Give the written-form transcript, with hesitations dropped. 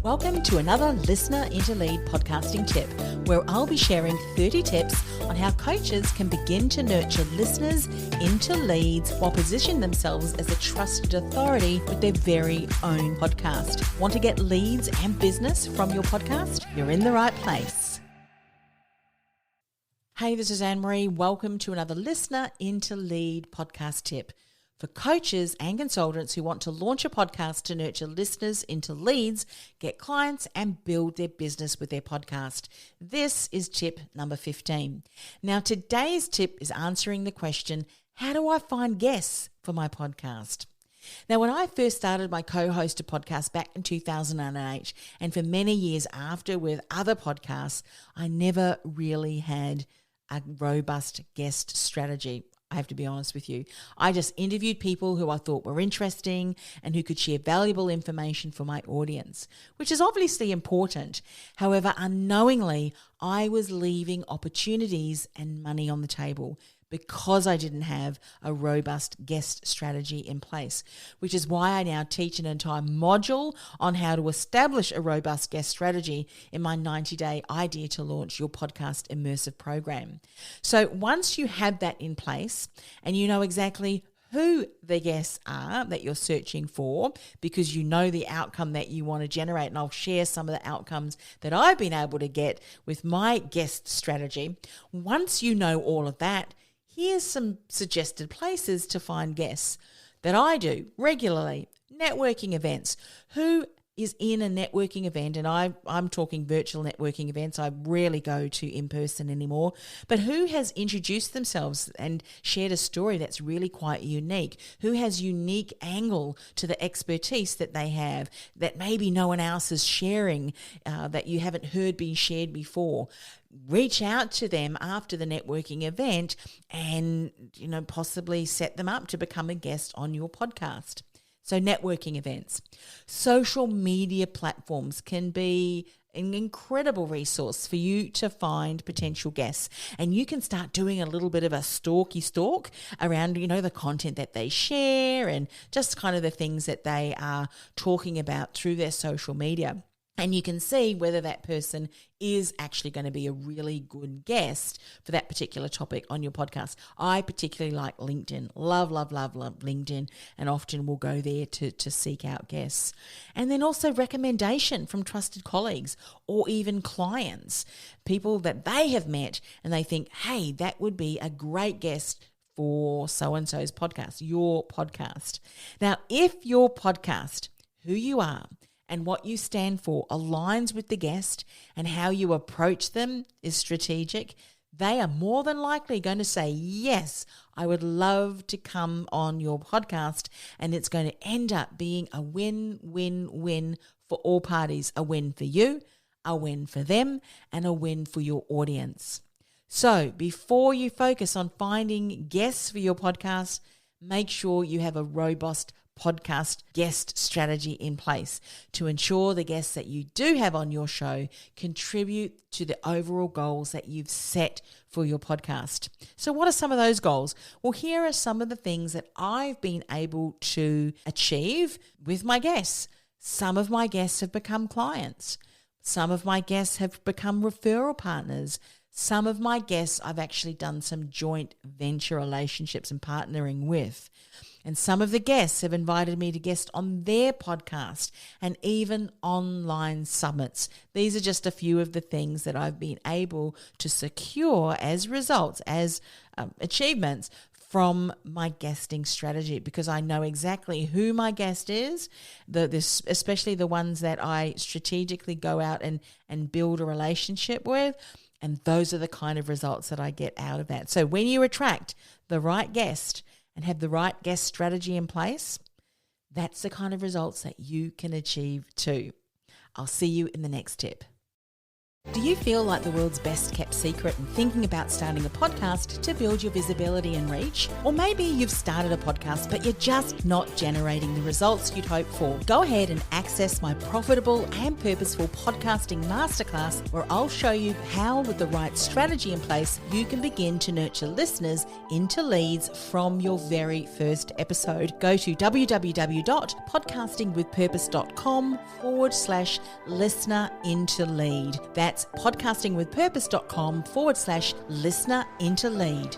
Welcome to another Listener into Lead podcasting tip, where I'll be sharing 30 tips on how coaches can begin to nurture listeners into leads while positioning themselves as a trusted authority with their very own podcast. Want to get leads and business from your podcast? You're in the right place. Hey, this is Anne-Marie. Welcome to another Listener into Lead podcast tip for coaches and consultants who want to launch a podcast to nurture listeners into leads, get clients, and build their business with their podcast. This is tip number 15. Now, today's tip is answering the question, how do I find guests for my podcast? Now, when I first started my co-hosted podcast back in 2008, and for many years after with other podcasts, I never really had a robust guest strategy. I have to be honest with you. I just interviewed people who I thought were interesting and who could share valuable information for my audience, which is obviously important. However, unknowingly, I was leaving opportunities and money on the table because I didn't have a robust guest strategy in place, which is why I now teach an entire module on how to establish a robust guest strategy in my 90-day Idea to Launch Your Podcast immersive program. So once you have that in place and you know exactly who the guests are that you're searching for, because you know the outcome that you want to generate, and I'll share some of the outcomes that I've been able to get with my guest strategy. Once you know all of that, here's some suggested places to find guests that I do regularly. Networking events. Who is in a networking event? And I'm talking virtual networking events. I rarely go to in-person anymore. But who has introduced themselves and shared a story that's really quite unique? Who has unique angle to the expertise that they have that maybe no one else is sharing, that you haven't heard being shared before? Reach out to them after the networking event and, possibly set them up to become a guest on your podcast. So networking events. Social media platforms can be an incredible resource for you to find potential guests. And you can start doing a little bit of a stalk around, the content that they share and just kind of the things that they are talking about through their social media. And you can see whether that person is actually going to be a really good guest for that particular topic on your podcast. I particularly like LinkedIn. Love LinkedIn, and often will go there to seek out guests. And then also recommendation from trusted colleagues or even clients, people that they have met and they think, hey, that would be a great guest for so-and-so's podcast, your podcast. Now, if your podcast, who you are, and what you stand for aligns with the guest and how you approach them is strategic, they are more than likely going to say, yes, I would love to come on your podcast, and it's going to end up being a win-win-win for all parties, a win for you, a win for them, and a win for your audience. So before you focus on finding guests for your podcast, make sure you have a robust podcast guest strategy in place to ensure the guests that you do have on your show contribute to the overall goals that you've set for your podcast. So what are some of those goals? Well, here are some of the things that I've been able to achieve with my guests. Some of my guests have become clients. Some of my guests have become referral partners. Some of my guests I've actually done some joint venture relationships and partnering with. And some of the guests have invited me to guest on their podcast and even online summits. These are just a few of the things that I've been able to secure as results, as achievements from my guesting strategy, because I know exactly who my guest is, especially the ones that I strategically go out and build a relationship with. And those are the kind of results that I get out of that. So when you attract the right guest and have the right guest strategy in place, that's the kind of results that you can achieve too. I'll see you in the next tip. Do you feel like the world's best kept secret and thinking about starting a podcast to build your visibility and reach? Or maybe you've started a podcast but you're just not generating the results you'd hope for. Go ahead and access my profitable and purposeful podcasting masterclass, where I'll show you how, with the right strategy in place, you can begin to nurture listeners into leads from your very first episode. Go to www.podcastingwithpurpose.com/listener into lead. That's podcastingwithpurpose.com/listener into lead.